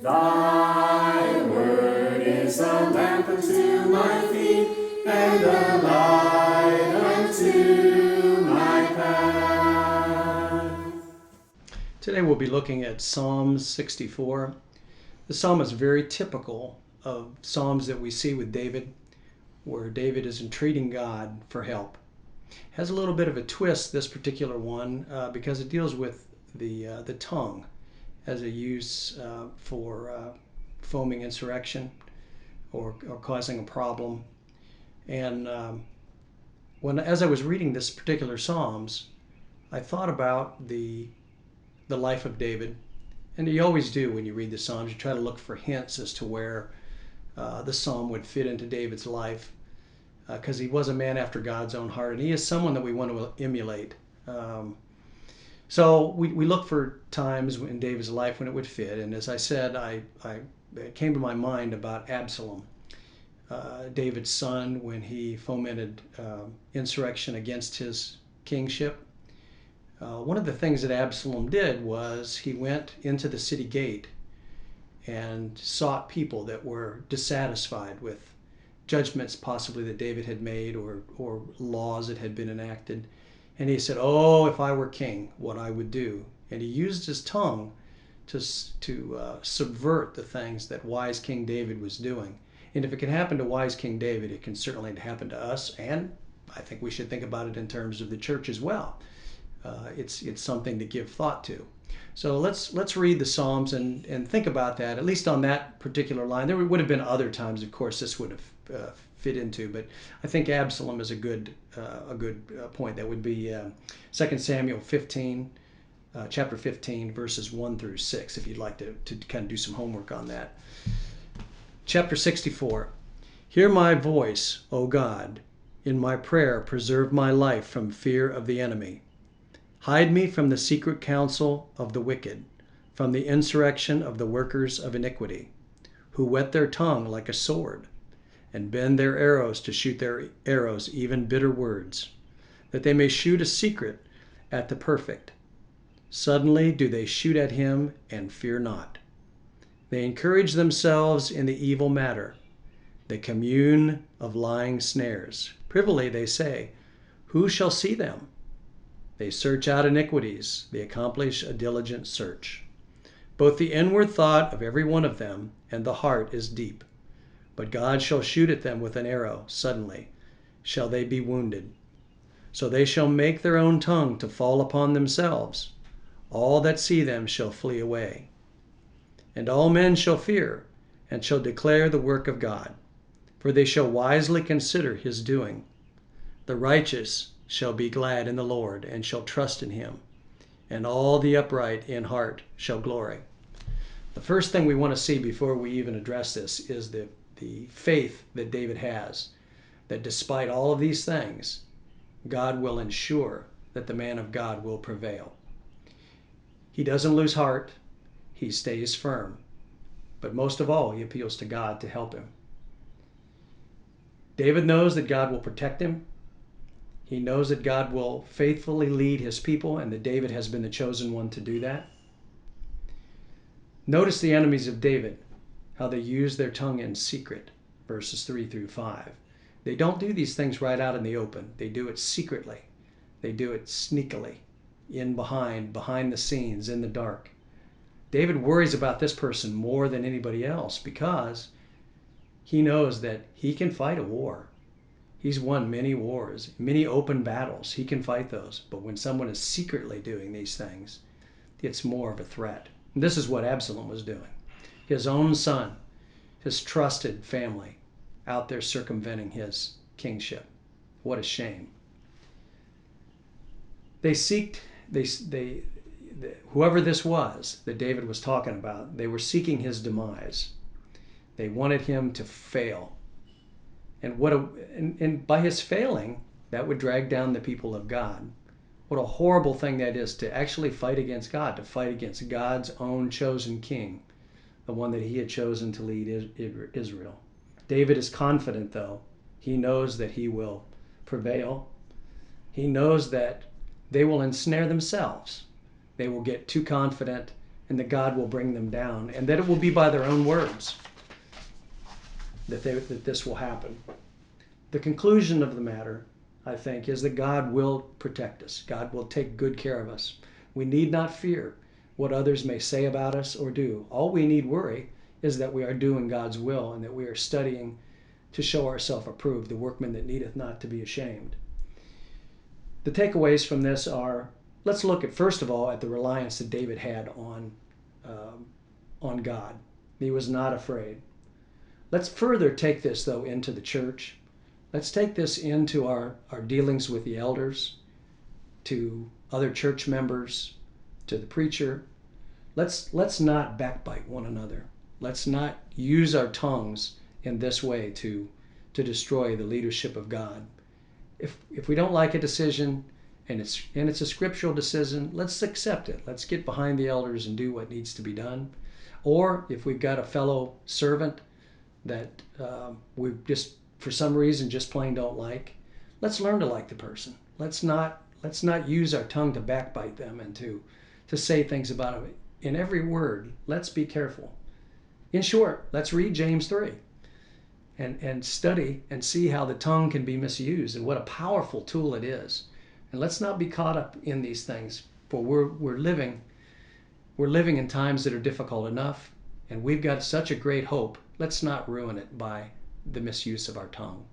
Thy word is a lamp unto my feet, and a light unto my path. Today we'll be looking at Psalm 64. The psalm is very typical of psalms that we see with David, where David is entreating God for help. It has a little bit of a twist, this particular one, because it deals with the tongue as a use for foaming insurrection or causing a problem. And as I was reading this particular Psalms, I thought about the life of David. And you always do when you read the Psalms. You try to look for hints as to where the psalm would fit into David's life, because he was a man after God's own heart, and he is someone that we want to emulate. So we look for times in David's life when it would fit. And as I said, it came to my mind about Absalom, David's son, when he fomented insurrection against his kingship. One of the things that Absalom did was he went into the city gate and sought people that were dissatisfied with judgments possibly that David had made or laws that had been enacted. And he said, "Oh, if I were king, what I would do." And he used his tongue to subvert the things that wise King David was doing. And if it can happen to wise King David, it can certainly happen to us. And I think we should think about it in terms of the church as well. It's something to give thought to. So let's read the Psalms and think about that, at least on that particular line. There would have been other times, of course, this would have fit into, but I think Absalom is a good point. That would be 2 Samuel 15, chapter 15, verses 1 through 6, if you'd like to kind of do some homework on that. Chapter 64. Hear my voice, O God. In my prayer, preserve my life from fear of the enemy. Hide me from the secret counsel of the wicked, from the insurrection of the workers of iniquity, who whet their tongue like a sword, and bend their arrows to shoot their arrows, even bitter words, that they may shoot a secret at the perfect. Suddenly do they shoot at him and fear not. They encourage themselves in the evil matter. They commune of lying snares. Privily they say, who shall see them? They search out iniquities. They accomplish a diligent search. Both the inward thought of every one of them and the heart is deep. But God shall shoot at them with an arrow. Suddenly shall they be wounded. So they shall make their own tongue to fall upon themselves. All that see them shall flee away. And all men shall fear and shall declare the work of God. For they shall wisely consider his doing. The righteous shall be glad in the Lord and shall trust in him, and all the upright in heart shall glory. The first thing we want to see before we even address this is the faith that David has, that despite all of these things, God will ensure that the man of God will prevail. He doesn't lose heart, he stays firm, but most of all, he appeals to God to help him. David knows that God will protect him. He knows that God will faithfully lead his people and that David has been the chosen one to do that. Notice the enemies of David, how they use their tongue in secret, verses 3 through 5. They don't do these things right out in the open. They do it secretly. They do it sneakily, behind the scenes, in the dark. David worries about this person more than anybody else because he knows that he can fight a war. He's won many wars, many open battles. He can fight those. But when someone is secretly doing these things, it's more of a threat. And this is what Absalom was doing. His own son, his trusted family, out there circumventing his kingship. What a shame. Whoever this was that David was talking about, they were seeking his demise. They wanted him to fail. And by his failing, that would drag down the people of God. What a horrible thing that is, to actually fight against God, to fight against God's own chosen king, the one that he had chosen to lead Israel. David is confident, though. He knows that he will prevail. He knows that they will ensnare themselves. They will get too confident and that God will bring them down, and that it will be by their own words that this will happen. The conclusion of the matter, I think, is that God will protect us. God will take good care of us. We need not fear what others may say about us or do. All we need worry is that we are doing God's will and that we are studying to show ourselves approved, the workman that needeth not to be ashamed. The takeaways from this are, let's look at, first of all, at the reliance that David had on God. He was not afraid. Let's further take this, though, into the church. Let's take this into our dealings with the elders, to other church members, to the preacher. Let's not backbite one another. Let's not use our tongues in this way to destroy the leadership of God. If we don't like a decision and it's a scriptural decision, let's accept it. Let's get behind the elders and do what needs to be done. Or if we've got a fellow servant that we just for some reason just plain don't like, let's learn to like the person. Let's not use our tongue to backbite them and to say things about them. In every word, let's be careful. In short, let's read James 3 and study and see how the tongue can be misused and what a powerful tool it is. And let's not be caught up in these things, for we're living in times that are difficult enough, and we've got such a great hope. Let's not ruin it by the misuse of our tongue.